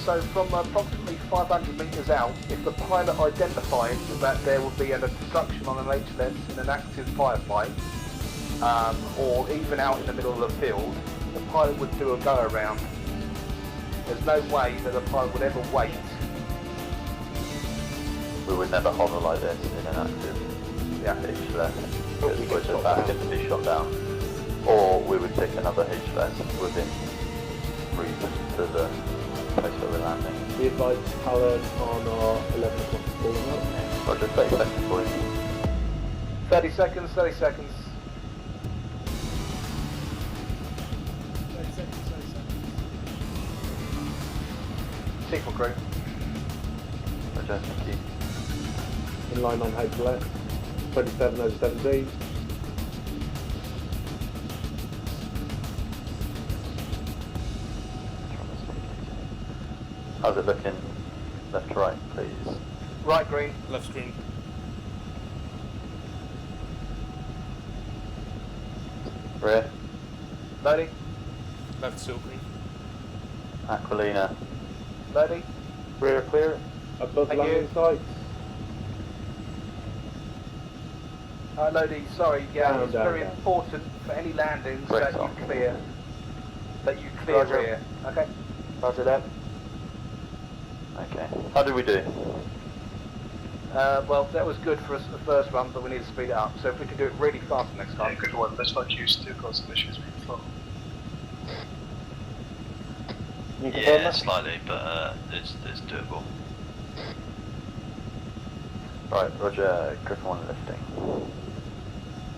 so from approximately 500 metres out, if the pilot identifies that there will be an obstruction on an HLS in an active firefight, or even out in the middle of the field, the pilot would do a go-around. There's no way that the pilot would ever wait. We would never hover like this in an active HLS, because we're just asking to be shot down. Or we would pick another HLS within reason to the place where we're landing. We advise power on our 11 o'clock call now. Roger, 30 seconds for you. 30 seconds, 30 seconds. 30 seconds, 30 seconds. Sequel crew. Roger, thank you. In line on HLS, 27 over 17. How's it looking? Left to right, please. Right green. Left screen. Rear. Loading. Left still green. Aquilina. Loading. Rear clear. Above Thank landing you. sites. Loading, sorry, yeah, Down, it's down, very down. important for any landings Brakes that you on. clear. That you clear Roger. rear. Okay. Roger that. Okay. How did we do? Well, that was good for us the first run, but we need to speed it up. So if we can do it really fast next time. Good one, that's not used to cause some issues with the flow. Yeah, slightly, but it's doable. Right, Roger, Griffin 1 lifting.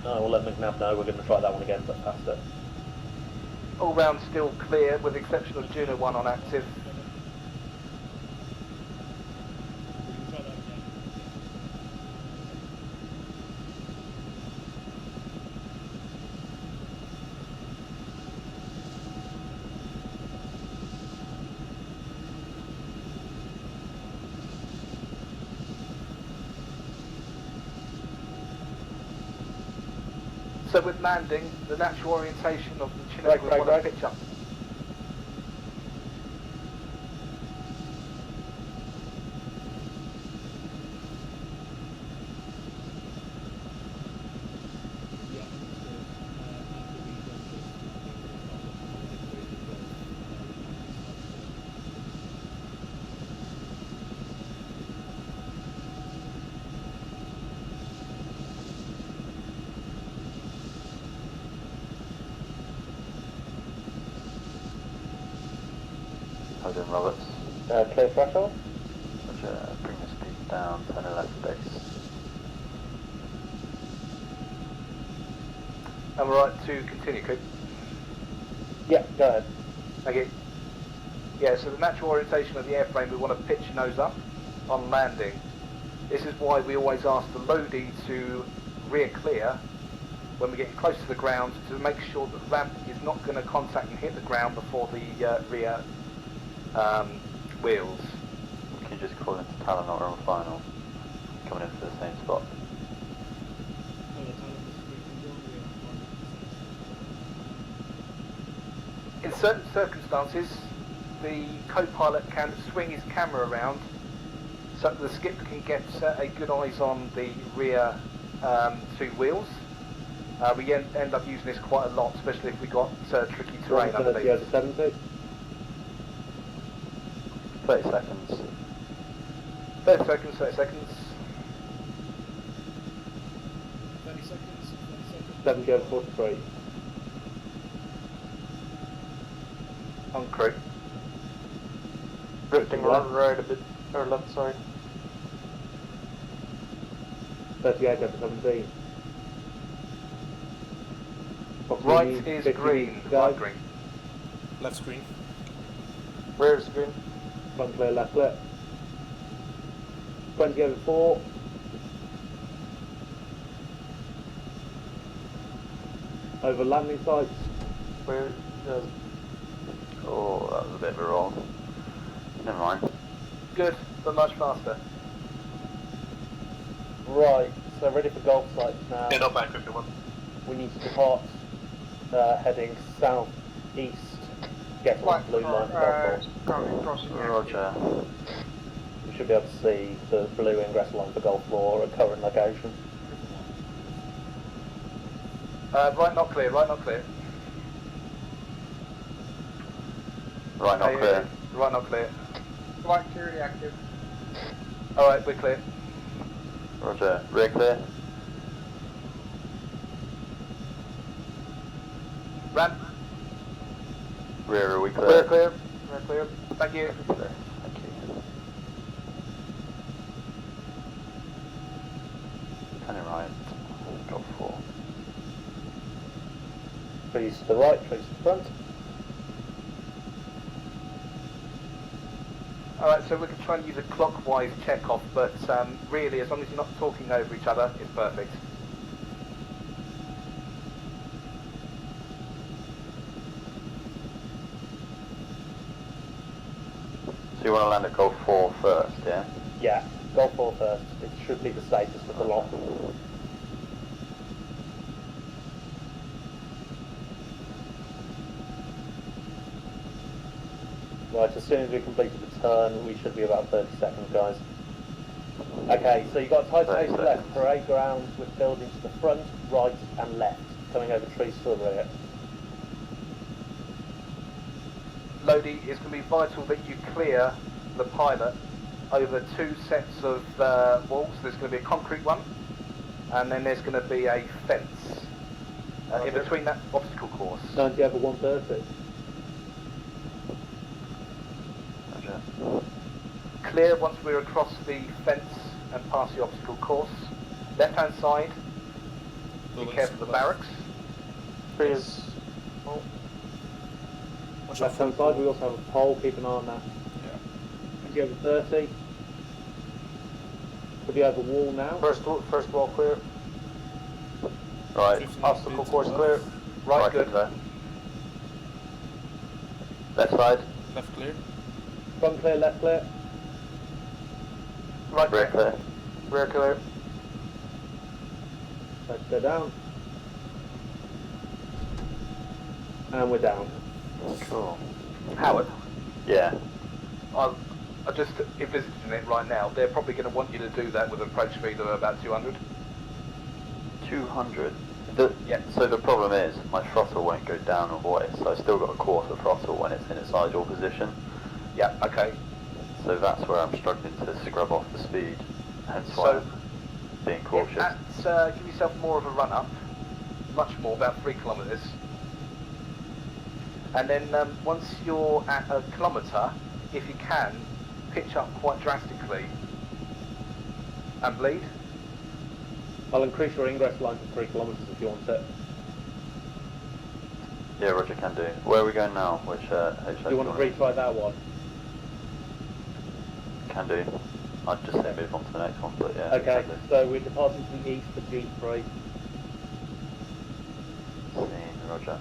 No, we'll let McNabb know. We're going to try that one again, but faster. All round still clear, with the exception of Juno 1 on active. We can try that again. So with landing, the natural orientation of the Chinook would want to pitch up. Yeah, understood. After we done this, How doing, Roberts? Clear threshold. Roger, bring the speed down, turn left base. And we're right to continue, Coop. Yeah, go ahead. Thank you. Yeah, so the natural orientation of the airframe, we want to pitch nose up on landing. This is why we always ask the loadie to rear clear when we get close to the ground to make sure that the ramp is not going to contact and hit the ground before the rear wheels. We can just call into Talon or on final, coming in for the same spot. In certain circumstances, the co-pilot can swing his camera around so that the skipper can get a good eyes on the rear two wheels. We end up using this quite a lot, especially if we got tricky terrain 30 underneath. over 70. 30 seconds. 30 seconds, 30 seconds. 30 seconds, 30 seconds. 70 over 43. On crew. Drifting right a bit, or left, sorry. 38 over 17. Right is 50 green, go. right green. Left screen. Rear is green. Front clear, left clear. 20 over 4. Over landing sites. Where oh, that was a bit of a roll. Never mind. Good, but much faster. Right, so ready for golf sites now. Yeah, not bad, Griffin 1. We need to depart heading south east get on the blue line for Golf 4. Currently crossing the Roger. We should be able to see the blue ingress line for Golf 4 at current location. Right, not clear, right, not clear. Right, not clear. Right, not clear. Flight security active. Alright, we're clear. Roger. Rear clear. Ran. Rear, are we clear? Clear, clear. We're clear. Thank you. Clear. Thank you. Turning right. Go 4. Trees to the right, trees to the front. Alright, so we can try and use a clockwise check-off, but really, as long as you're not talking over each other, it's perfect. So you want to land at Golf 4 first, yeah? Yeah, Golf 4 first. It should be the safest of the lot. Right, as soon as we completed the turn, we should be about 30 seconds, guys. Okay, so you've got a tight 30 space left, seconds. parade ground with buildings to the front, right and left, coming over trees to the rear. Lodi, it's going to be vital that you clear the pilot over 2 sets of walls. There's going to be a concrete one, and then there's going to be a fence in between that obstacle course. 90 over 130. Roger. Clear once we're across the fence and past the obstacle course. Left-hand side, be careful of the barracks. Trees. Left hand side, we also have a pole, keep an eye on that. Yeah. 20 over 30. Could be over wall now. First wall clear. Right. 15 Obstacle feet course left. clear. Right, good. There. Left side. Left clear. Front clear, left clear. Right, Rear clear. Rear clear. Let's go down. And we're down. Cool. Howard, Yeah. I'm just envisaging it right now. They're probably going to want you to do that with an approach speed of about 200. 200. Yeah. So the problem is, my throttle won't go down all the way, so I've still got a quarter throttle when it's in its ideal position. Yeah, okay. So that's where I'm struggling to scrub off the speed, hence why So, I'm being cautious. give yourself more of a run up, much more, about 3 kilometres. And then once you're at a kilometre, if you can, pitch up quite drastically and bleed. I'll increase your ingress line to 3 kilometres if you want it. Yeah, Roger, can do. Where are we going now? Which HO? Do you want to retry that one? Can do. I'd just say move on to the next one, but yeah. Okay, can do. so we're departing to the east for G3. Seen, Roger.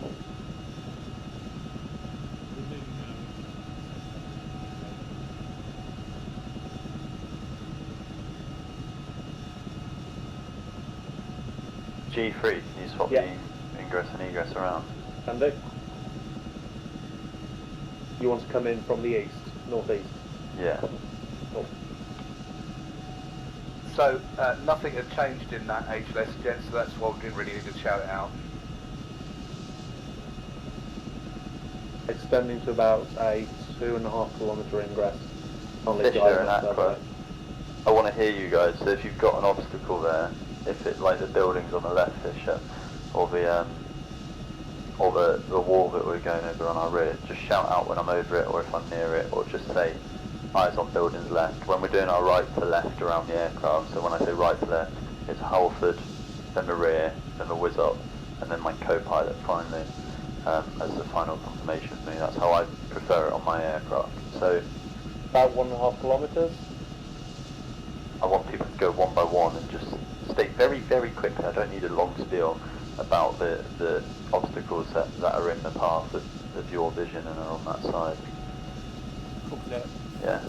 G3, can you swap Yeah. the ingress and egress around? Can do. You want to come in from the east, northeast. Yeah. Cool. So nothing had changed in that HLS, gents, so that's why we didn't really need to shout it out. Extending to about a 2.5 kilometre ingress. Only Fisher and Aqua. I want to hear you guys, so if you've got an obstacle there, if it, like the buildings on the left, Fisher, or the wall that we're going over on our rear, just shout out when I'm over it, or if I'm near it, or just say, eyes on buildings left. When we're doing our right to left around the aircraft, so when I say right to left, it's Halford, then the rear, then the whiz up, and then my co-pilot finally, as the final confirmation for me. That's how I prefer it on my aircraft. So About 1.5 kilometres. I want people to go one by one and just state very, very quickly. I don't need a long spiel about the obstacles that are in the path of your vision and are on that side. Copy that. Yeah.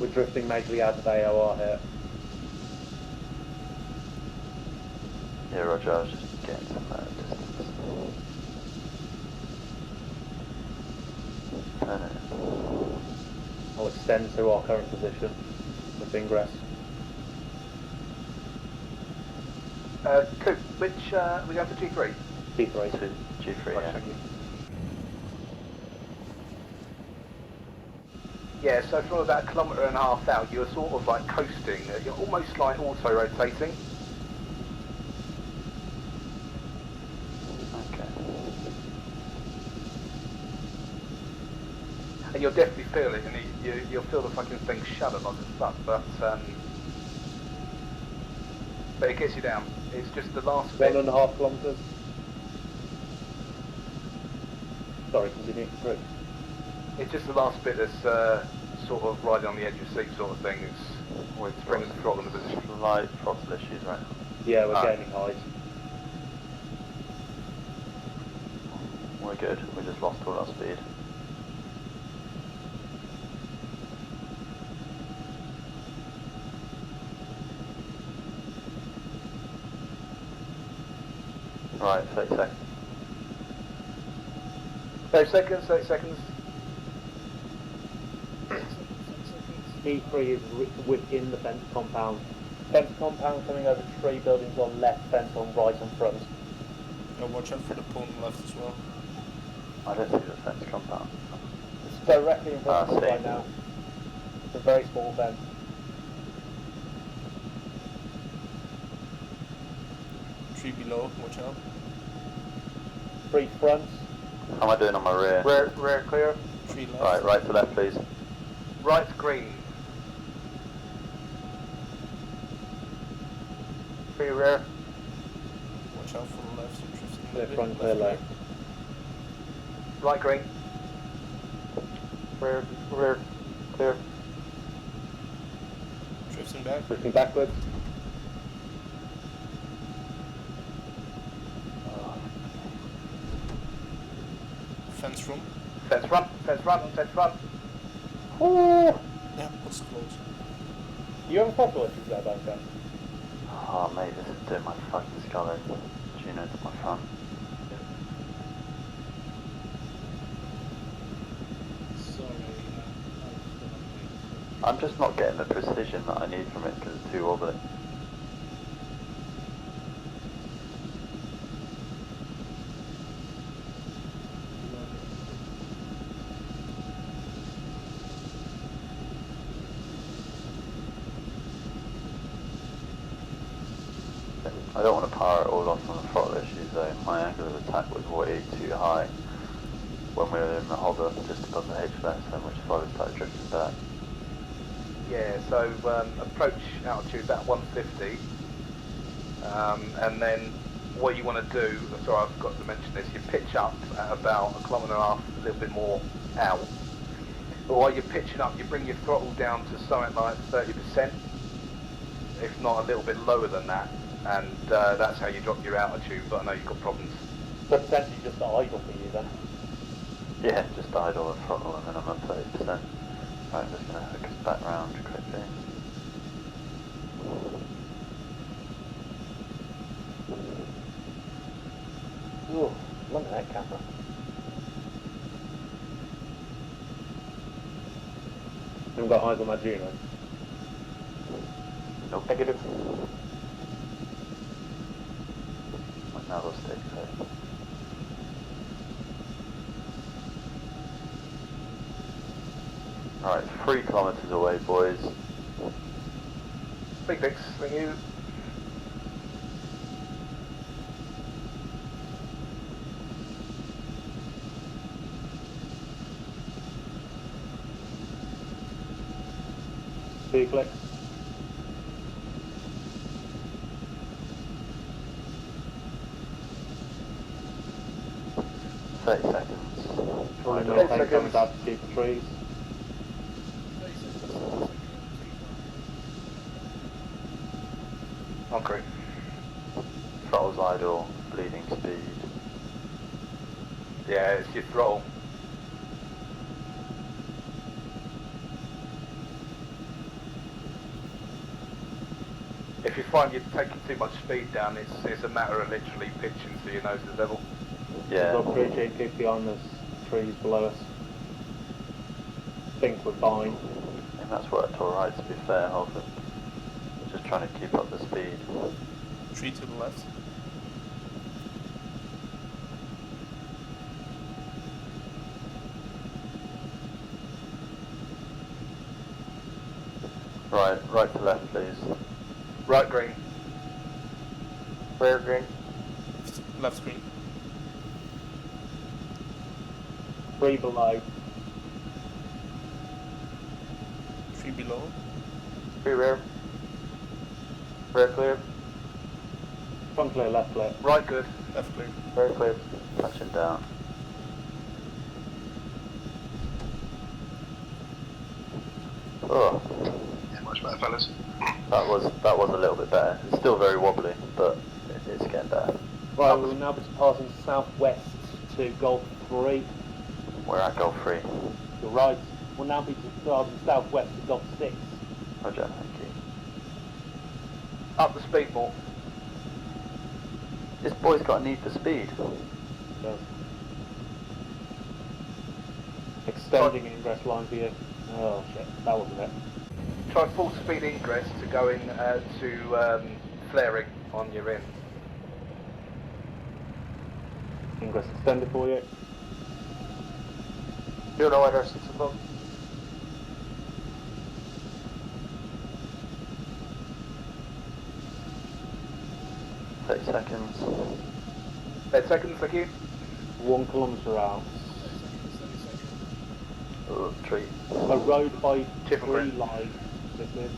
We're drifting majorly out of AOR here. Yeah, roger, I was just getting some distance. Turn it. I'll extend to our current position with ingress. Coop, which, we're going for G3? T3. To G3, Right, yeah. thank you. Yeah, so from about 1.5 kilometres out, you're sort of like coasting. You're almost like auto-rotating. Okay. And you'll definitely feel it, and you'll feel the fucking thing shudder like a fuck, but it gets you down. It's just the last bit. 1.5 kilometres. Sorry, continue. Right. It's just the last bit that's sort of riding on the edge of your seat sort of thing. It's bringing the throttle in the position. Slight throttle issues, right? Yeah, we're Ah. gaining height. We're good, we just lost all our speed. Right, 30 seconds. 30 seconds, 30 seconds. T3 is within the fence compound. Fence compound coming over tree buildings on left, fence on right and front. Yeah, watch out for the pole on the left as well. I don't see the fence compound. It's directly in front of us see. right now. It's a very small fence. Tree below, watch out. Tree front. How am I doing on my rear? Rear clear. Tree left. Right, right to left, please. Right green. Free rear. Watch out for the left, so drifting a Clear little front, bit. clear Left, left. Right green. Rear clear. right. Drifting back. Drifting backwards. Fence from. Fence front, fence front, fence front. Ooh. Yeah, that's close. You have a throttle issues there, by chance? Oh mate, this is doing my fucking skull in. Juno's at my front. Sorry, I'm just not getting the precision that I need from it because it's too wobbly. I don't want to power it all off on the throttle issues though. My angle of attack was way too high when we were in the hover just above the HLS, and which is why we started drifting back. Yeah, so approach altitude about 150. And then what you want to do, sorry I forgot to mention this, you pitch up at about 1.5 kilometres, a little bit more out. But while you're pitching up, you bring your throttle down to something like 30%, if not a little bit lower than that. And that's how you drop your altitude, but I know you've got problems. So potentially just idle for you then. Yeah, just idle the throttle and then I'm at 30%. Right, I'm just going to hook us back round quickly. Ooh, look at that camera. Haven't got eyes on my Juno. Nope. Negative. Now they'll stay clear. Right, 3 kilometres away, boys. Big fix, thank you. Two clicks. Thirty seconds. Right, 30 coming seconds. down to keep the trees. 30 seconds. On crew. Throttle's idle, bleeding speed. Yeah, it's your throttle. If you find you're taking too much speed down, it's a matter of literally pitching so your nose is level. Yeah. We've got 3 GP behind us, trees below us. Think we're fine. I think that's worked alright, to be fair, Holford. Just trying to keep up the speed. 3 to the left. Right to left, please. Right green. Rear green. Left screen. 3 below. 3 below. 3 rear. Rear clear. Front clear, left clear. Right good. Left clear. Rear clear. Touching down. Oh, Yeah, much better, fellas. that was a little bit better. It's still very wobbly, but it's getting better. Right, we'll now be passing southwest to Golf 3. We're at Gulf 3. You're right. We'll now be passing southwest to Golf 6. Roger, thank you. Up the speed more. This boy's got a need for speed. Yes. Extending ingress line for you. Oh shit, that wasn't it. Try full speed ingress to go in to flaring on your in. Ingress extended for you. You know what our 6 above. Thirty seconds. 10 seconds, thank you. 1 kilometre out. 30 seconds. Oh, tree. A road by Chip and 3 Brent. line. This is.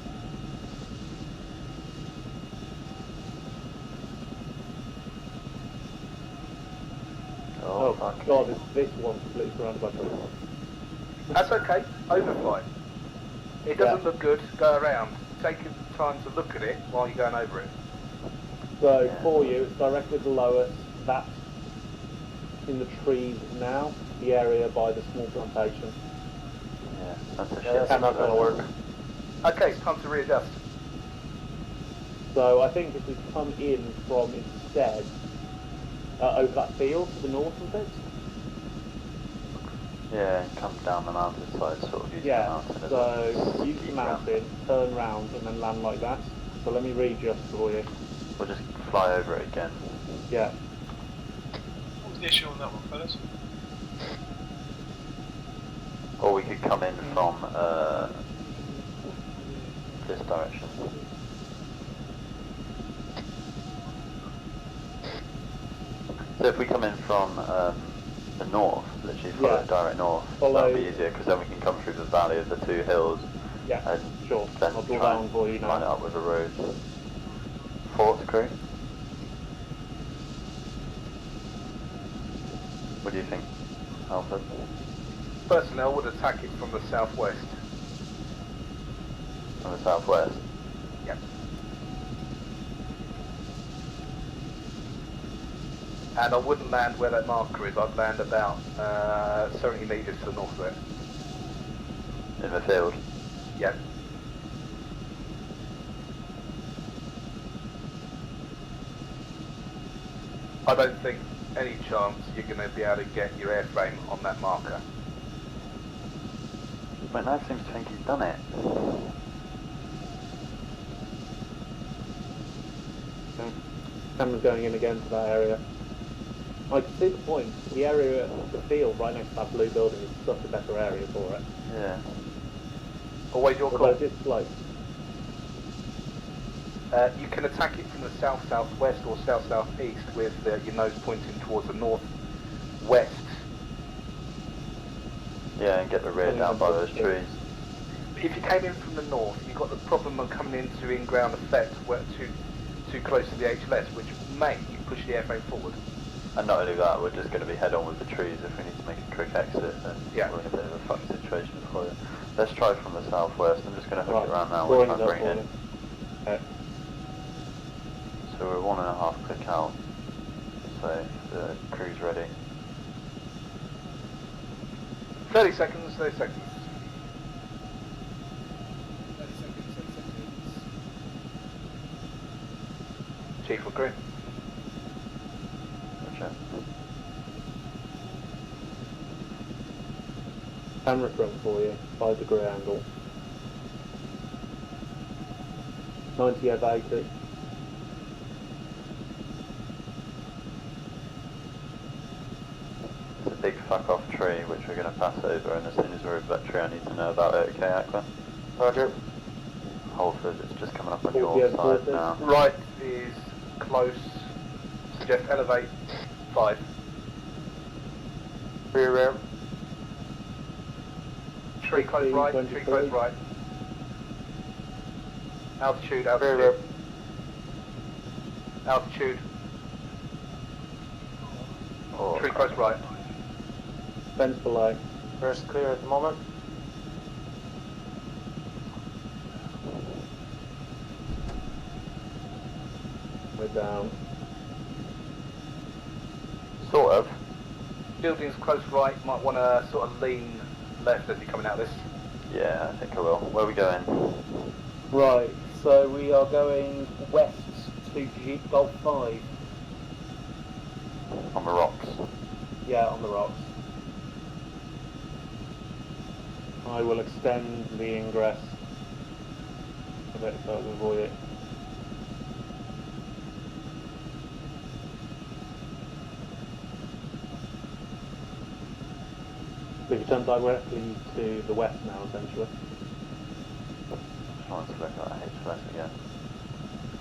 Oh fuck. god, is this one completely surrounded by trees? That's okay, overfly. It doesn't Yeah. look good, go around. Take your time to look at it while you're going over it. So Yeah. for you, it's directly below us. That's in the trees now. The area by the small plantation. Yeah, that's a Yeah, shit. that's not gonna work. Okay, it's time to readjust. So I think if we come in from instead over that field to the north of it. Yeah, and come down the mountainside, sort of use the Yeah. mountain as So a use the ski mountain, turn round, and then land like that. So let me readjust for you. ground. We'll just fly over it again. Yeah. What was the issue on that one, fellas? Or we could come in from this direction. So if we come in from the north, literally follow Yeah. it direct north, Follow- that'll be easier because then we can come through the valley of the 2 hills Yeah. and Sure. then I'll draw try that on for you and line it now. up with the road. Fort crew? What do you think, Alfred? Personally, I would attack it from the southwest. From the southwest? Yep. And I wouldn't land where that marker is, I'd land about 70 metres to the north of it. In the field? Yep. I don't think any chance you're going to be able to get your airframe on that marker. But now seems to think he's done it. Cameron's going in again to that area. I can see the point. The area, the field right next to that blue building is such a better area for it. Yeah. Always your Although call. it is slow. You can attack it from the south-southwest or south-southeast with your nose pointing towards the north-west. Yeah, and get the rear down by those trees. If you came in from the north, you've got the problem of coming into in-ground effect where too close to the HLS, which may push the airframe forward. And not only that, we're just going to be head on with the trees if we need to make a quick exit, and Yeah. we're in a bit of a fuck situation for you. Let's try from the southwest. I'm just going to hook Right, it around now. We'll drawings try and up bring it for in. you. Okay. So we're 1.5 click out. So the crew's ready. 30 seconds, 30 seconds. 30 seconds, 30 seconds. Chief or crew. Roger. Camera front for you, 5-degree angle. 90 over 80. It's a big fuck off tree which we're going to pass over, and as soon as we're at that tree I need to know about it, okay Aqua? Roger. Holford, it's just coming up on 40 your over side 40. now. Right is close. Suggest elevate 5. Rear. Tree close 15, right, 23. tree close right. Altitude, Rear. altitude. Altitude, Oh, tree close right. Fence below. First clear at the moment. We're down. sort of. Building's close right, might want to sort of lean left as you're coming out of this. Yeah, I think I will. Where are we going? Right, so we are going west to Golf 5. On the rocks. Yeah, on the rocks. I will extend the ingress a bit so I can avoid it. We can turn directly to the west now, essentially. Trying to look at that HLS again.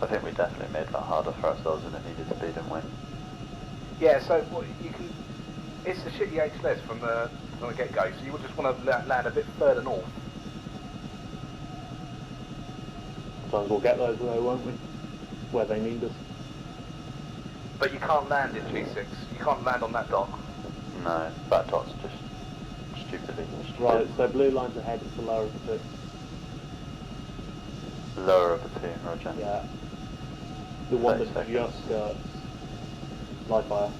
I think we definitely made that harder for ourselves than it needed to be, didn't we? Yeah, so what you can, it's a shitty HLS from the get-go, so you would just want to land a bit further north. Sometimes we'll get those though, won't we? Where they need us. But you can't land in G6. You can't land on that dock. No, that dot's just stupidly stupid. Right, so blue line's ahead, it's the lower of the two. Lower of the two, Roger. Yeah. The one 30 that seconds. just skirts live fire.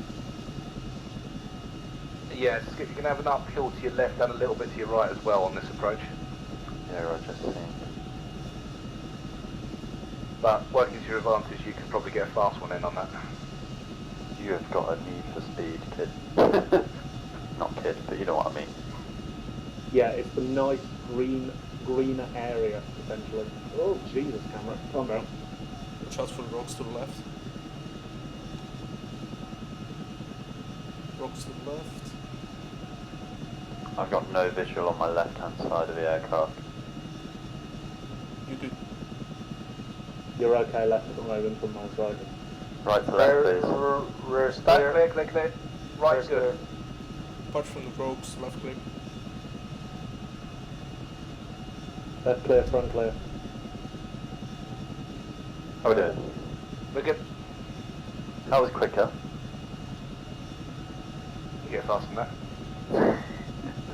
Yeah, you can have an uphill to your left and a little bit to your right as well on this approach. Yeah, Roger, seen. But working to your advantage, you can probably get a fast one in on that. You have got a need for speed, kid. Not kid, but you know what I mean. Yeah, it's the nice greener area, essentially. Oh, Jesus, camera. Calm down. Watch out for the rocks to the left. Rocks to the left. I've got no visual on my left-hand side of the aircraft. You do. You're okay left at the moment from my side. Right to left, please. Rear's Back clear. clear. Right, Rear's good. Apart from the rocks, left clear. Left clear, front clear. How we doing? We're good. That was quicker. You get faster than that.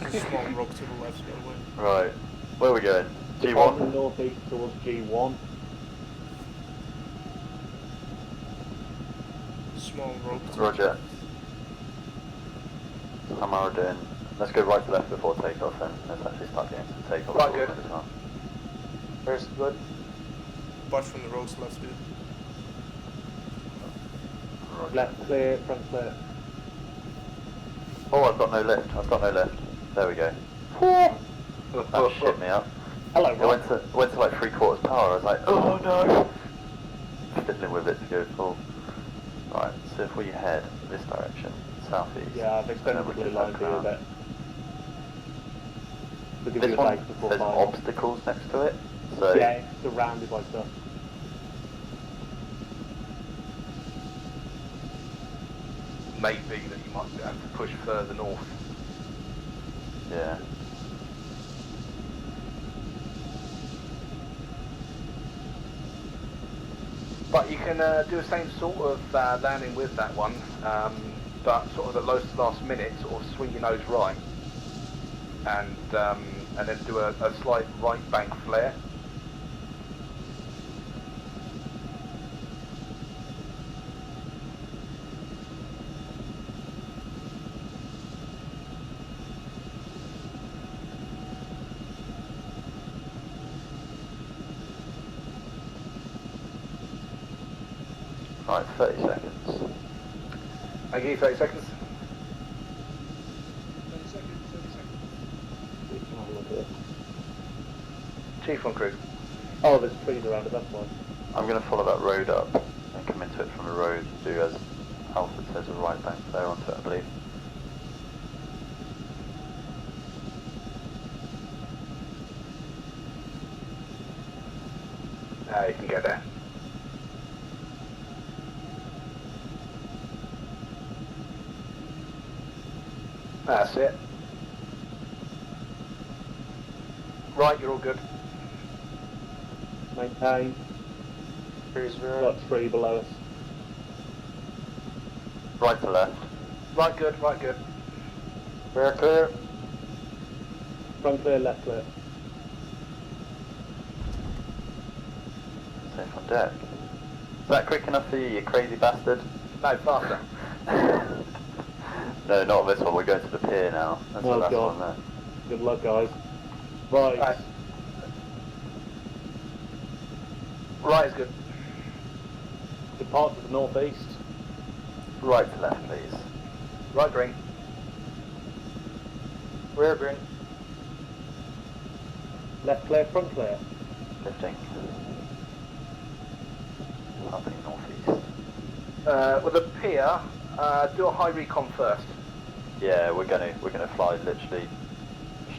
There's a small rock to the left, by the way. Right. Where are we going? Departing G1? northeast towards G1. Small rock to Roger. How am I doing? Let's go right to left before takeoff then. Let's actually start getting some takeoff. Right, good. as well. Rear's good. Apart from the rocks, left good. Roger. Left clear, front clear. Oh, I've got no lift. There we go. That shit me up. Hello, It Rob. went to like 3/4 power. I was like, oh no! Fiddling with it to go full. Right, so if we head this direction, southeast. Yeah, I've extended and the then blue we line can for you a look bit. around. To give This you a one, base before there's final. obstacles next to it. So Yeah, it's surrounded by stuff. Maybe that you might have to push further north. yeah. But you can do the same sort of landing with that one, but sort of the last minute, sort of swing your nose right, and then do a slight right bank flare. Right, 30 seconds. I give you 30 seconds. 30 seconds, 30 seconds. We can have a look at it. Chief on crew. Oh, there's trees around it, that's why. I'm going to follow that road up and come into it from the road, do as Alfred says, a right bank there onto it, I believe. You can get there. That's it. Right, you're all good. Maintain. Trees rear. Got tree below us. Right to left. Right, good, right, good. Rear clear. Front clear, left clear. Safe on deck. Is that quick enough for you, you crazy bastard? No, faster. No, not this one, we're going to the pier now. That's Oh, the last God. one there. Good luck, guys. Right. Right. Right is good. Depart to the northeast. Right to left, please. Right green. Rear green. Left clear, front clear. Lifting. Upping northeast. With a pier, do a high recon first. Yeah, we're gonna fly literally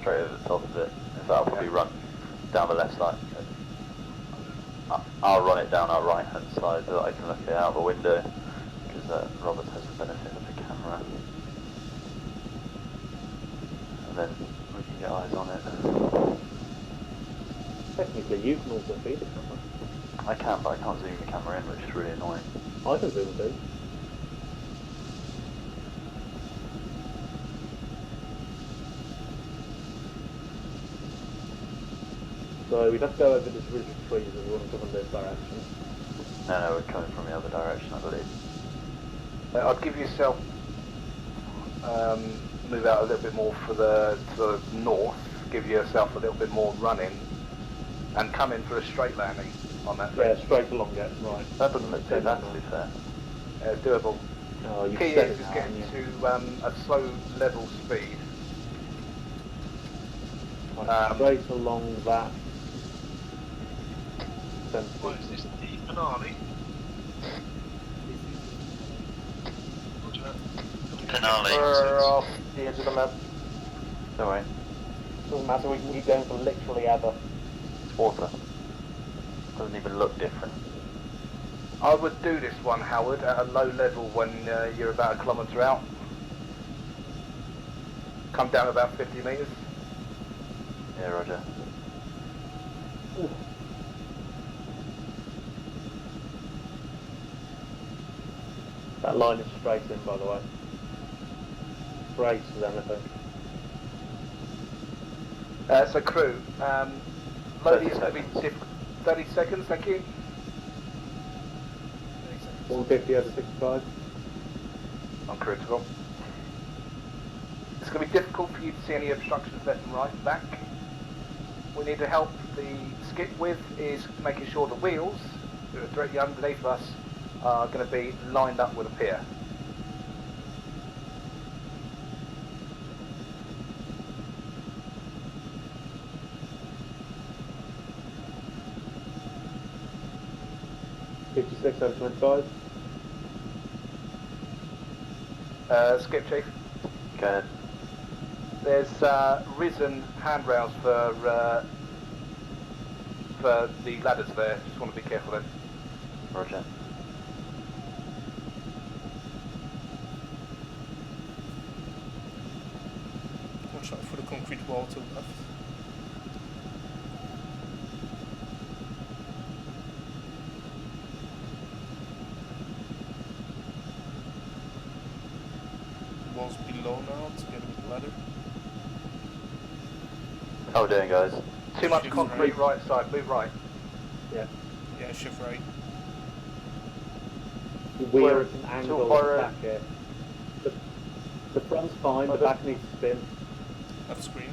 straight over the top of it. In fact, I'll probably run down the left side. I'll run it down our right hand side so that I can look at it out of the window, because Robert has the benefit of the camera. And then we can get eyes on it. Technically, you can also feed the camera. I can, but I can't zoom the camera in, which is really annoying. I can zoom too. So we'd have to go over this ridge of trees if we want to come in this direction. No, we're coming from the other direction, I believe. I'd give yourself move out a little bit more to the north. Give yourself a little bit more running, and come in for a straight landing on that thing. Yeah, straight along it, right. That doesn't look too bad, to be fair. It's doable. Oh, you Key said is it now, getting haven't you? to a slow level speed. Right, straight along that. What is this, the finale? Roger that. Coming in. We're off the edge of the map. Don't worry, Doesn't matter, we can keep going for literally ever. it's water. Doesn't even look different. I would do this one, Howard, at a low level when you're about a kilometre out. Come down about 50 metres. Yeah, Roger. That line is straight in, by the way. Straight as anything. So crew, loading is going to 30 be 30 seconds, thank you. 150 over 65. On critical. It's going to be difficult for you to see any obstructions left and right and back. We need to help the skip with is making sure the wheels that are directly underneath us are going to be lined up with a pier. $56 over 25. Skip chief. Go ahead. There's risen handrails for the ladders there. Just want to be careful then. Roger. Watch out for the concrete wall to the left. Walls below now, together with the ladder. How we doing, guys? Too much Shift concrete right side. Move right. Yeah. Yeah, shift right. We're We're at an too angle far back here. The front's fine, the back needs to spin. Left screen.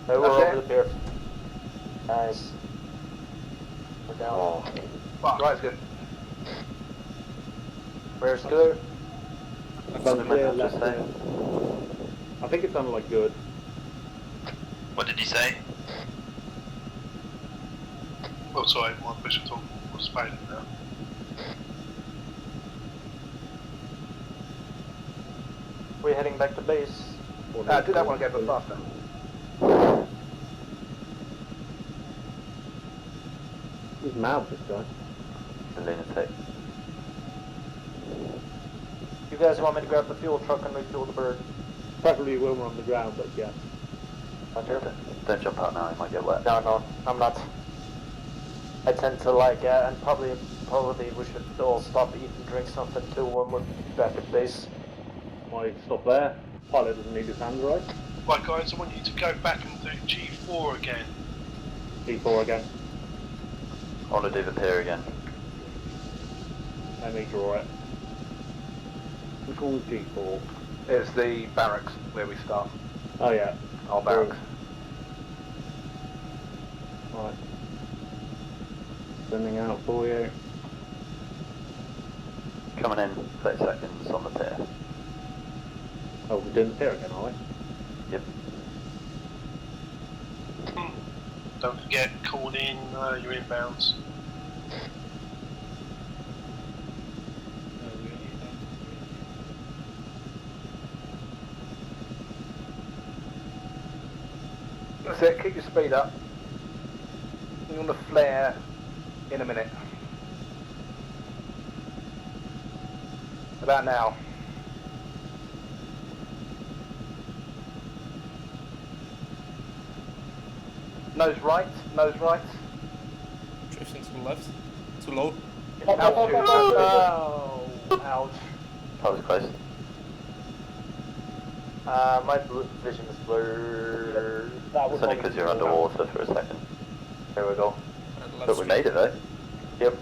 Hey, we're Okay. over the pier. Nice. We're down. Oh, Right is good. Where's clear? Front clear, just left say? clear. I think it sounded like good. What did he say? Oh, sorry, my vision talk was failing now. We're heading back to base. Do that one again, but faster. He's mad, this guy. The lunatic. You guys want me to grab the fuel truck and refuel the bird? Preferably when we're on the ground, but yeah. Roger. Don't jump out now, you might get wet. No, I'm not. I tend to like, and probably we should all stop, eat and drink something too when we're back at base. Why stop there? Pilot doesn't need his hands right. Right guys, I want you to go back and do G4 again. G4 again. I want to do the pier again. Let me draw it. Which one's G4? It's the barracks where we start. Oh yeah. Our barracks. Right. Sending out for you. Coming in 30 seconds on the pier. Oh, we're doing the pier again, are we? Yep. Don't forget, call in your inbounds. That's it, keep your speed up. You want to flare in a minute. About now. Nose right, nose right. Drifting to the left. Too low. Altitude. Oh, ouch. That was close. My vision is blurred. That It's only because you're underwater for a second. There we go. But we made it though. Yep.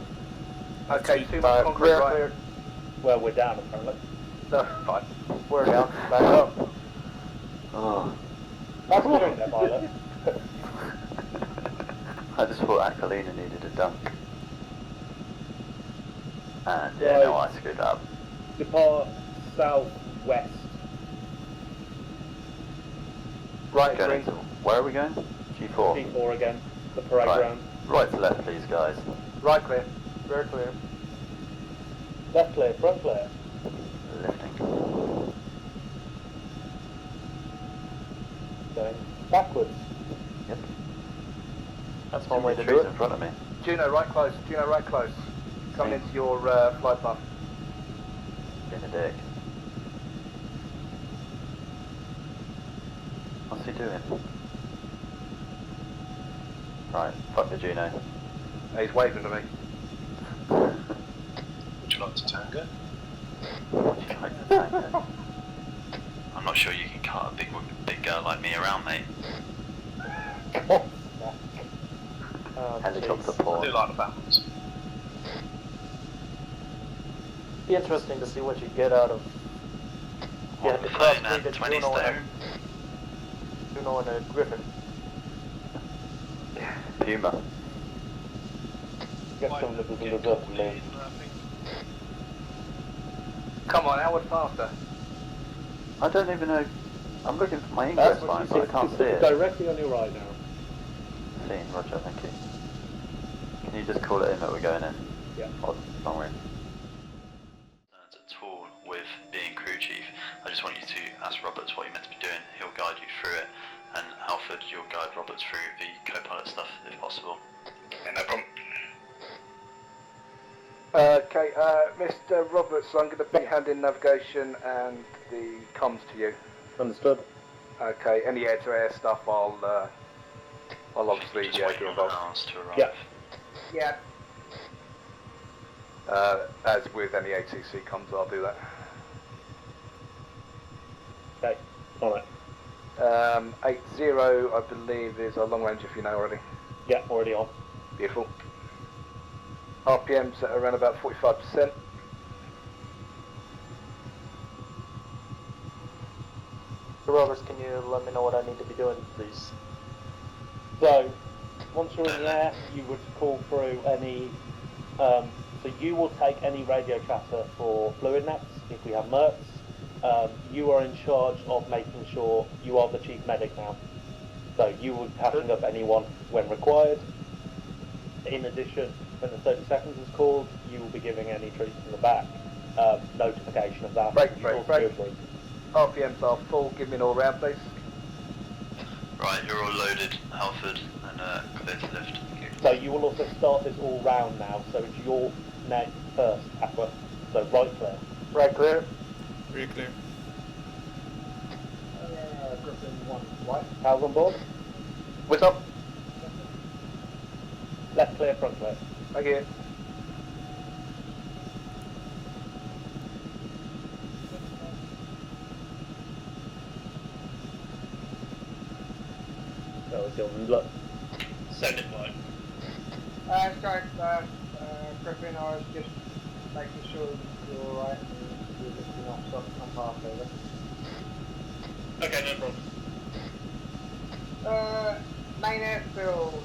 Okay, too much concrete Clear, right. clear. Well, we're down apparently. No, fine. We're down. Back up. Oh. That's clearing there, pilot. I just thought Aquilina needed a dunk. And yeah, Right. no, I screwed up. Depart southwest. Right, Going green. into, where are we going? G4. G4 again. The parade Right. ground. Right to left, please, guys. Right clear. Very clear. Left clear, front clear. Lifting. Going backwards. Yep. That's one way to do Trees it. in front of me. Juno, right close. Juno, right close. Coming Thanks. into your flight path. Being a dick. What's he doing? Right, fuck the Juno. He's waving to me. Would you like to tango? Would you like to tango? I'm not sure you can cut a big girl like me around, mate. Helicopter jeez. I porn. do like the balance. Be interesting to see what you get out of. What, the flying crossbreed at that 20 Juno stone? and a Griffin. Puma. Get some of the reserve for me. Come on, Howard, faster. I don't even know. I'm looking for my ingress line, but I can't see it. Directly on your right now. Seen, Roger, thank you. Can you just call it in that we're going in? Yeah. Or somewhere. At all with being crew chief, I just want you to ask Roberts what you're meant to be doing. He'll guide you through it, and Alfred, you'll guide Roberts through the co-pilot stuff if possible. Yeah, no problem. Okay, Mr. Roberts, I'm going to be handing navigation and the comms to you. Understood. Okay, any air-to-air stuff, I'll obviously Just get waiting on involved. ours to arrive. Yeah. Yeah. As with any ATC comms, I'll do that. Okay, on it. 80, I believe, is a long range, if you know already. Yeah, already on. Beautiful. RPM's at around about 45%. Roberts, can you let me know what I need to be doing, please? So, once you're in the air, you would call through any So you will take any radio chatter for fluid nets if we have mercs. You are in charge of making sure you are the chief medic now. So you will be patching up anyone when required. In addition, when the 30 seconds is called, you will be giving any troops in the back notification of that. Break. RPMs are full, give me an all round please. Right, you're all loaded, Halford, and clear to lift. So you will also start this all round now, so it's your net first, Aqua. So right clear. Right clear. Very clear. Griffin 1, right. How's on board? What's up? Left clear, front clear. Thank you. So it's your look. Send it by. Sorry, Griffin, I was just making sure you're alright and you're lifting off so I'm half over. Okay, no problem. Main airfield,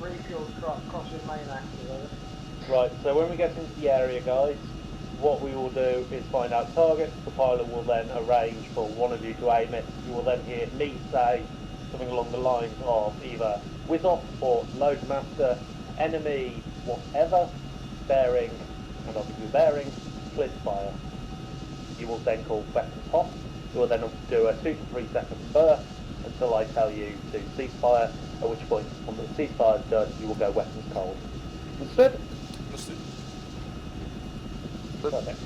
refuel truck crossing main axis, over. Right, so when we get into the area, guys, what we will do is find out targets. The pilot will then arrange for one of you to aim it. You will then hear me say something along the lines of either whiz off or load master, enemy, whatever, bearing, and obviously bearing, clear to fire. You will then call weapons hot. You will then do a 2 to 3 second burst until I tell you to cease fire, at which point, when the ceasefire is done, you will go weapons cold. Understood? Understood. Perfect.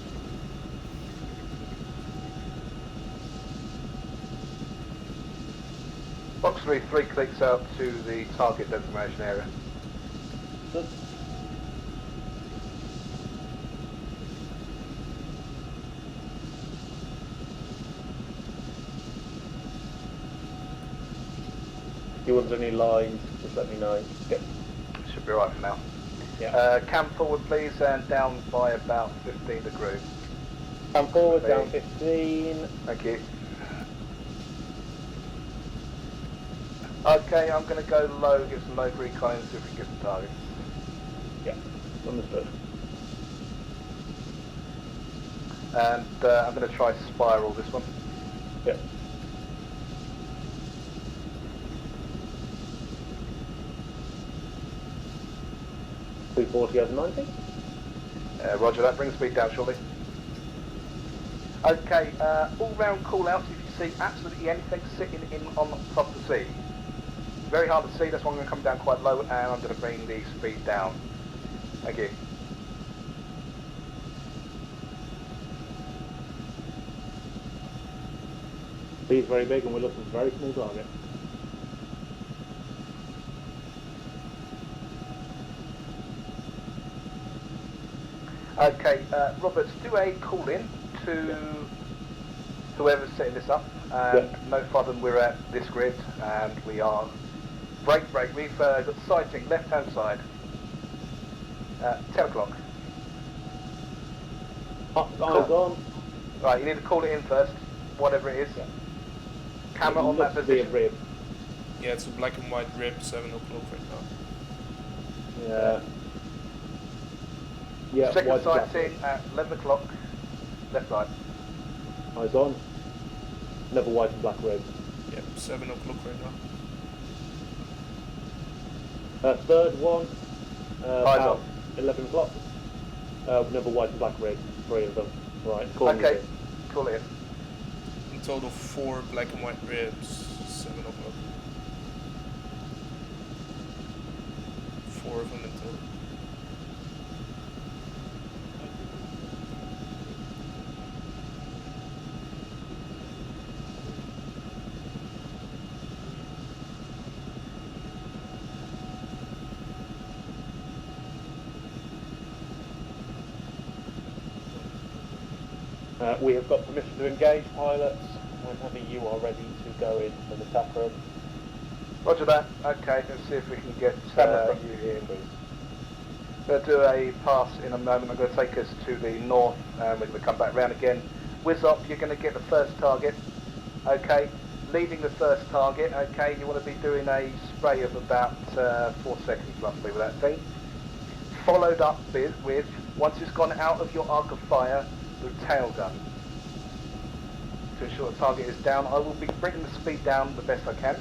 Box 3 clicks out to the target designation area. Good. If you want any lines, just let me know. Yep. Should be right for now. Yeah. Cam forward please and down by about 15 degrees. Come forward, down 15. Thank you. Okay, I'm going to go low, get some low recon, see if we can get some targets. Yeah, understood. And I'm going to try spiral this one. Yeah. over 90. Roger that, bring the speed down shortly. Okay, all round call outs if you see absolutely anything sitting in on top of the sea. Very hard to see, that's why I'm going to come down quite low and I'm going to bring the speed down. Thank you. Speed's very big and we're looking for a very small target. Okay, Roberts, do a call in to whoever's setting this up and notify them we're at this grid and we are break. We've got sighting left hand side 10 o'clock. Eyes on. Right, you need to call it in first, whatever it is. Yeah. Camera on that position. Rib. Yeah, it's a black and white rib, 7 o'clock right now. Yeah. Yeah. Second sighting at 11 o'clock, left side. Eyes on. Never white and black rib. Yeah, 7 o'clock right now. Third one. Eyes About on. 11 o'clock. Never white and black rib. 3 of them. Right. Okay, call it in. In total 4 black and white ribs, 7 o'clock. 4 of them in total. We have got permission to engage pilots whenever you are ready to go in for the attack room. Roger that. Okay, let's see if we can get you here. please. We're going to do a pass in a moment. I'm going to take us to the north and we're going to come back round again. Whiz up, you're going to get the first target. Okay, leaving the first target. Okay, you want to be doing a spray of about 4 seconds roughly with that thing. followed up with, once it's gone out of your arc of fire, the tail gun. To ensure the target is down, I will be bringing the speed down the best I can.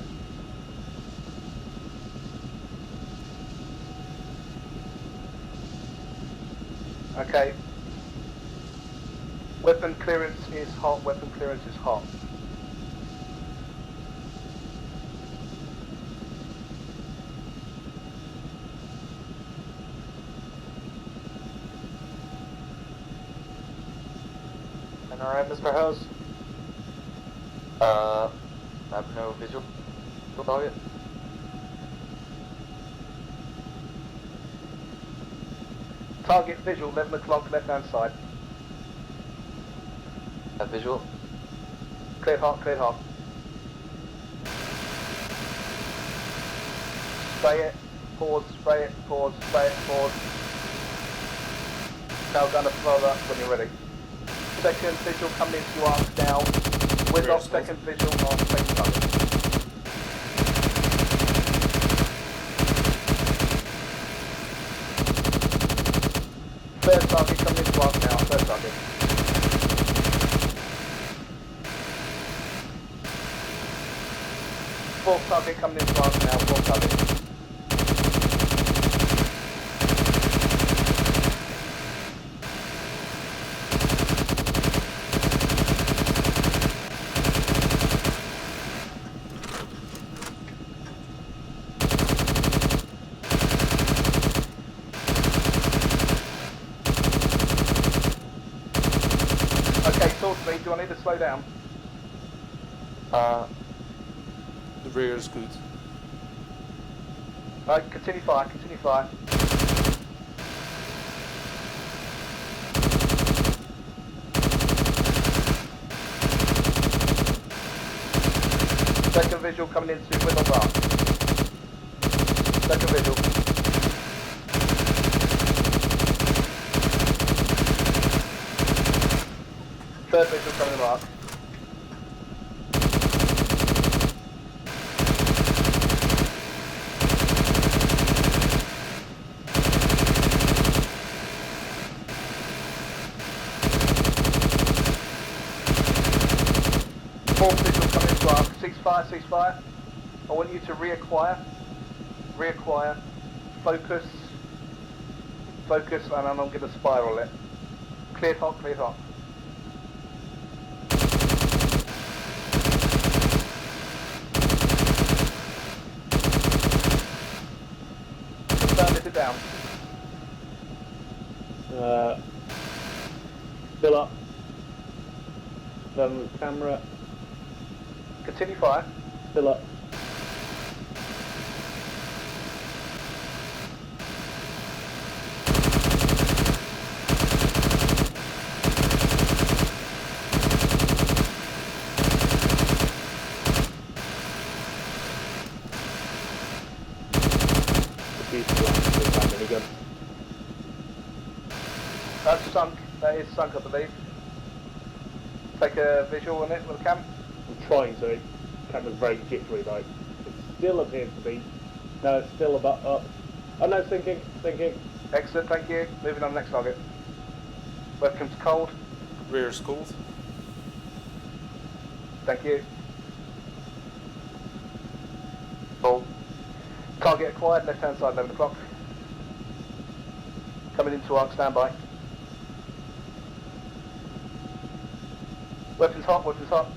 Okay. Weapon clearance is hot, weapon clearance is hot. And alright, Mr. Hose? I have no visual target. Target visual, 11 o'clock, left hand side. Visual. Cleared hot, cleared hot. Spray it, pause, spray it, pause, spray it, pause. Tail gunner further up when you're ready. Second visual coming into your arc now. Whiz off second visual on second target. Third target coming into arc now, third target. Fourth target coming into arc now, fourth target. Okay, talk to me, do I need to slow down? The rear is good. Right, continue fire, continue fire. Second visual coming into with or bar. Second visual. Third visual coming in arc. Fourth visual coming into arc. Ceasefire, ceasefire. I want you to reacquire, focus, and then I'm going to spiral it. Cleared hot, cleared hot. Confirm it down. Fill up. Then with camera. Continue fire. Fill up. That's sunk. That is sunk, I believe. Take a visual on it with a cam. I'm trying to. Camera's very jittery though. It still appears to be. No, it's still about up. Oh no, sinking. Excellent, thank you. Moving on to the next target. Webcam's cold. Rear is cold. Thank you. Cold. Target acquired, left hand side, 11 o'clock. Coming into arc, standby. Weapons hot, weapons hot.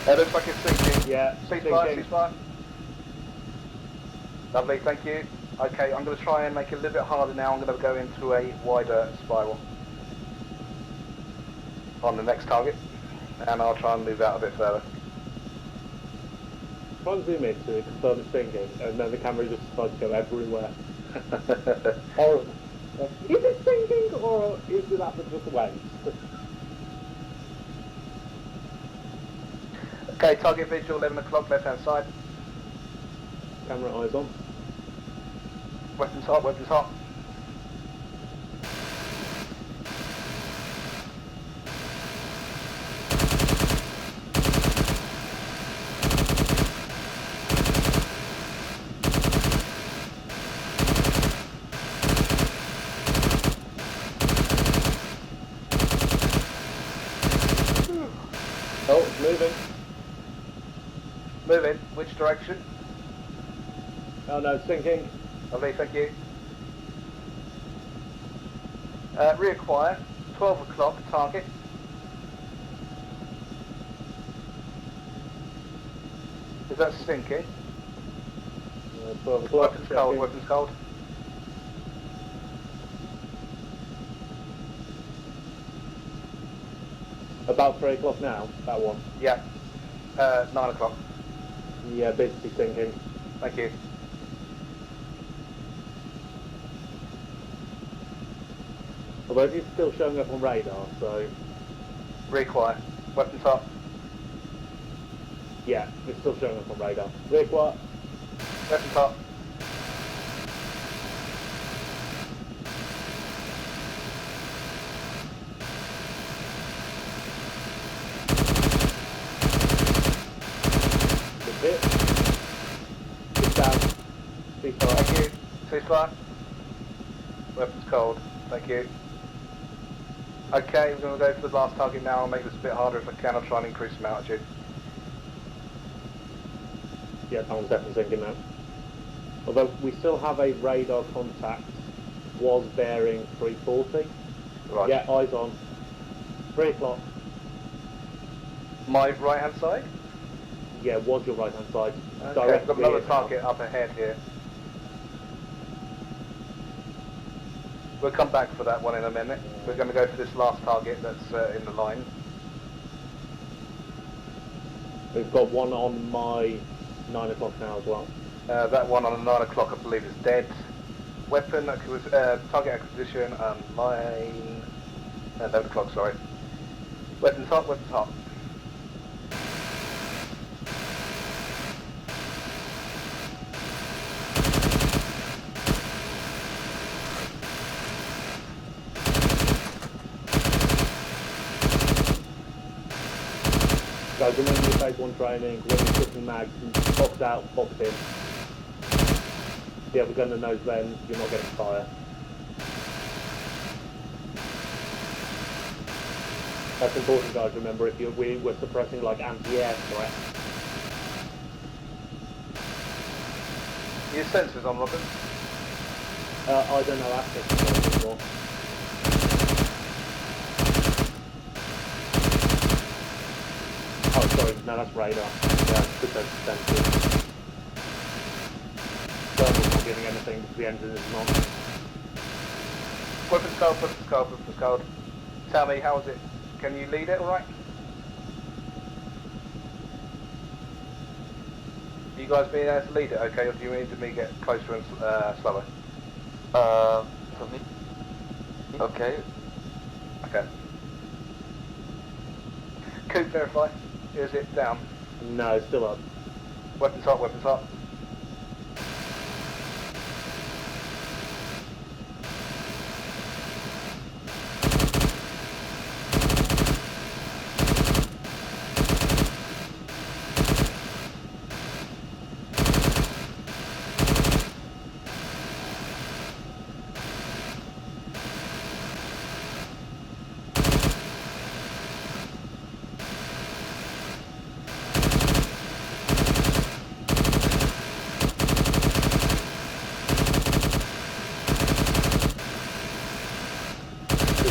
It looks like it's sinking. Yeah, Ceasefire, sinking. ceasefire. Lovely, thank you. Okay, I'm going to try and make it a little bit harder now. I'm going to go into a wider spiral on the next target, and I'll try and move out a bit further. Try and zoom in to confirm it's sinking, and then the camera just decides to go everywhere. Or is it sinking, or is it that just waves? Okay, target visual, 11 o'clock, left hand side. Camera eyes on. Weapons hot, weapons hot. Oh, it's moving. Moving, which direction? Oh no, it's sinking. Lovely, thank you. Reacquire, 12 o'clock, target. Is that sinking? 12 o'clock. Weapons cold, weapons cold. About 3 o'clock now, that one. Yeah. 9 o'clock. Yeah, basically sinking. Thank you. Although it's still showing up on radar, so Reacquire, weapons hot. yeah, it's still showing up on radar. Reacquire. Weapons hot. Good hit. It's down. Ceasefire. Thank you. Ceasefire. Weapons cold. Thank you. Okay, we're going to go for the last target now. I'll make this a bit harder if I can. I'll try and increase some altitude. Yeah, that one's definitely sinking now. Although we still have a radar contact, was bearing 340. Right. Yeah, eyes on. 3 o'clock. My right hand side? Yeah, was your right hand side. Okay, I've got another rear. target up ahead here. We'll come back for that one in a minute. We're going to go for this last target that's in the line. We've got one on my 9 o'clock now as well. That one on 9 o'clock I believe is dead. Weapon, target acquisition, line... 11 o'clock, sorry. Weapons hot, weapons hot. Guys, remember your phase 1 training, when you're putting mags, box out, box in. If you have a gun that knows then, you're not getting fire. That's important, guys, remember, if we were suppressing like anti-air threat. Your sensors on, Robert? I don't know access to those anymore. Oh, sorry, no, that's radar. Yeah, it's good those sensors. Thermal's not giving anything because the engine is not. Weapons cold, weapons cold, weapons cold. Tell me, how is it? Can you lead it alright? You guys being able to lead it, okay, or do you need me to get closer and slower? For me? Okay. Okay. Coop, verify. Is it down? No, it's still up. Weapons hot, weapons hot.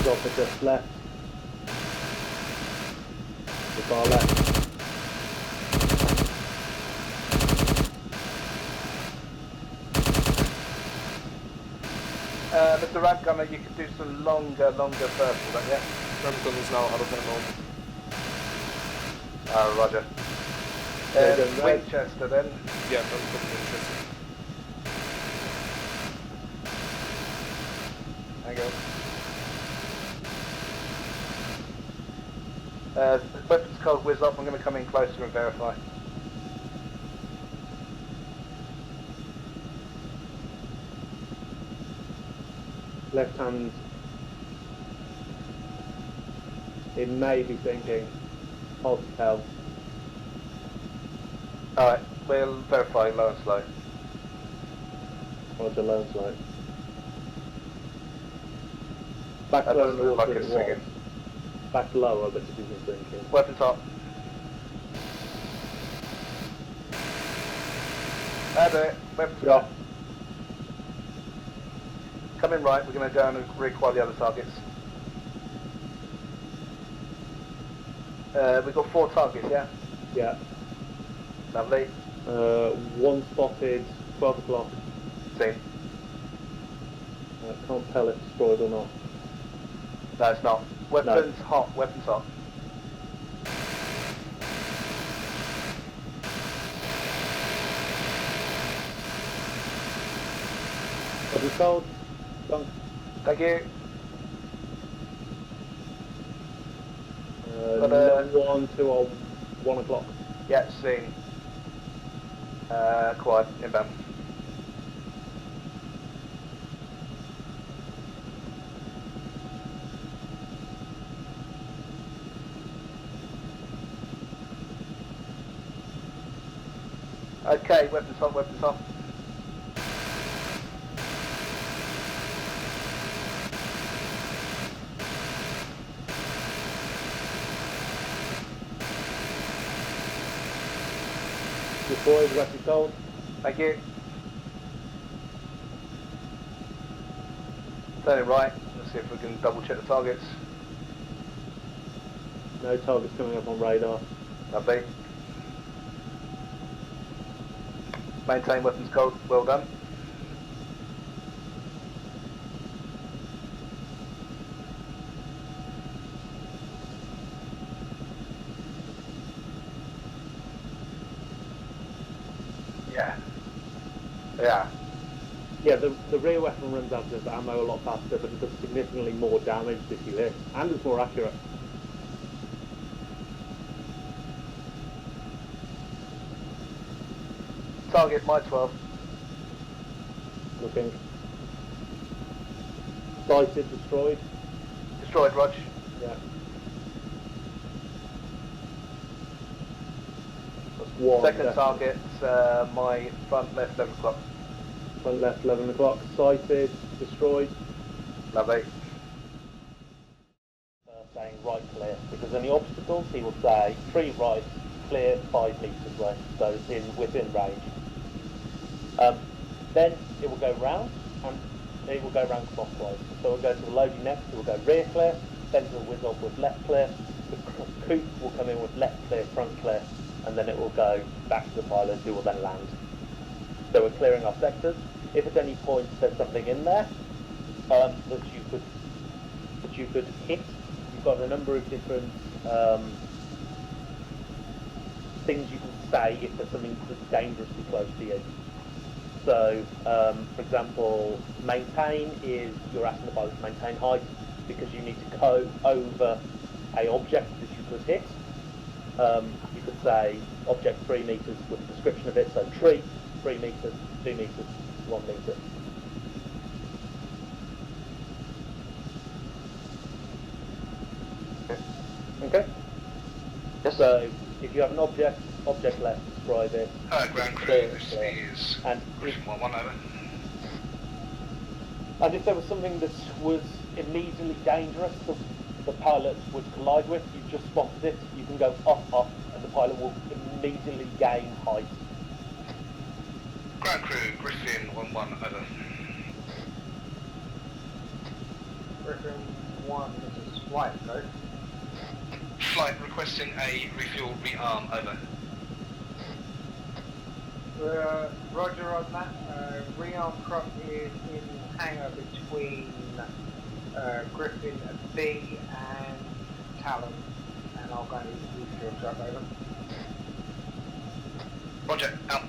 Off the just left. The far left. Mr. Ramp Gunner, you can do some longer bursts, don't you? Ramp gunner's now out of ammo. Roger. Winchester then. Yeah, ramp gunner Winchester. Hang on. Weapons code whiz up, I'm going to come in closer and verify. Left hand. It may be thinking, hold the tail. Alright, we'll verify low and slow. Roger, low and slow. Back That lower doesn't look than like it it's was. singing. Back lower, but it isn't thinking. Weapons up. That's it. Weapons Yeah. up. Come in right, we're going to go and reacquire the other targets. We've got 4 targets, yeah? Yeah. Lovely. One spotted, 12 o'clock. Seen. Can't tell if destroyed or not. No, it's not. Weapons hot, weapons hot. Have you sold? Dunk. Thank you. No one, 2 or 1 o'clock. Yeah, seen. Quiet, inbound. Okay, weapons hot, weapons hot. Deployed, weapon sold. Thank you. Turning right, let's see if we can double check the targets. No targets coming up on radar. Lovely. Maintain weapons code, well done. Yeah. Yeah. Yeah, the rear weapon runs out of ammo a lot faster, but it does significantly more damage if you hit, and it's more accurate. Target, my 12. Looking. Sighted, destroyed. Destroyed, Rog. Yeah. That's one. Second definitely. target, my front left 11 o'clock. Front left, 11 o'clock. Sighted, destroyed. Lovely. Saying right clear, because any obstacles he will say 3 right, clear 5 metres away, so it's within range. Then it will go round, and it will go round clockwise. So it will go to the loading next, it will go rear clear, then it will whiz on with left clear, the coupe will come in with left clear, front clear, and then it will go back to the pilot who will then land. So we're clearing our sectors. If at any point there's something in there that you could hit, you've got a number of different things you can say if there's something that's dangerously close to you. So, for example, maintain is you're asking the pilot to maintain height because you need to go over a object that you could hit. You could say object 3 metres with a description of it, so tree, 3 metres, 2 metres, 1 metre. Okay? Yes. So, if you have an object left, describe it. Ground crew, Clear, this clear. is And Griffin 1-1 over. And if there was something that was immediately dangerous that the pilot would collide with, you've just spotted it, you can go up, and the pilot will immediately gain height. Ground crew, Griffin 1-1 over. Griffin 1, this is flight, right? Flight requesting a refuel rearm over. Roger on that. Rearm truck is in hangar between Griffin B and Talon, and I'll go use your truck over. Roger, out.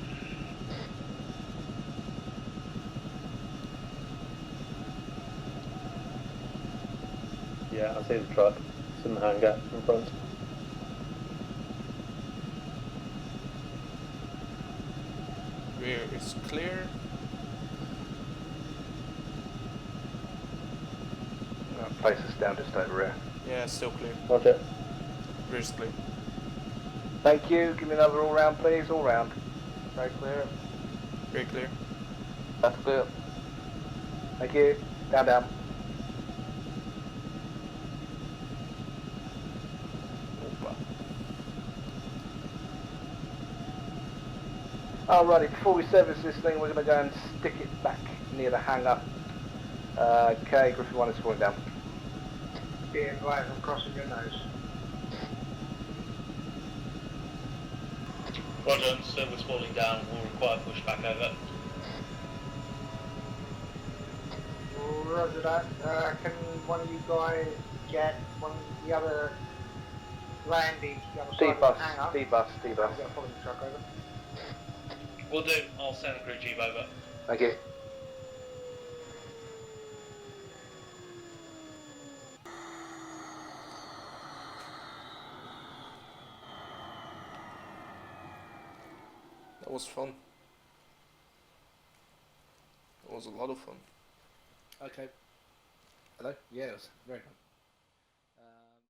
Yeah, I see the truck. It's in the hangar in front. Rear is clear. Place us down just over here. Yeah, still clear. Roger. Rear is clear. Thank you. Give me another all round, please. All round. Right clear. Rear clear. Left clear. Thank you. Down, down. Alrighty, before we service this thing, we're going to go and stick it back near the hangar. Okay, Griffin 1 is falling down. Be advised, I'm crossing your nose. Roger, server's falling down, will require pushback over. Roger that. Can one of you guys get one of the other landings, the other side of the hangar? D-bus. I'll get a following truck over. Will do, I'll send a crew chief over. Thank you. That was fun. That was a lot of fun. Okay. Hello? Yeah, it was very fun.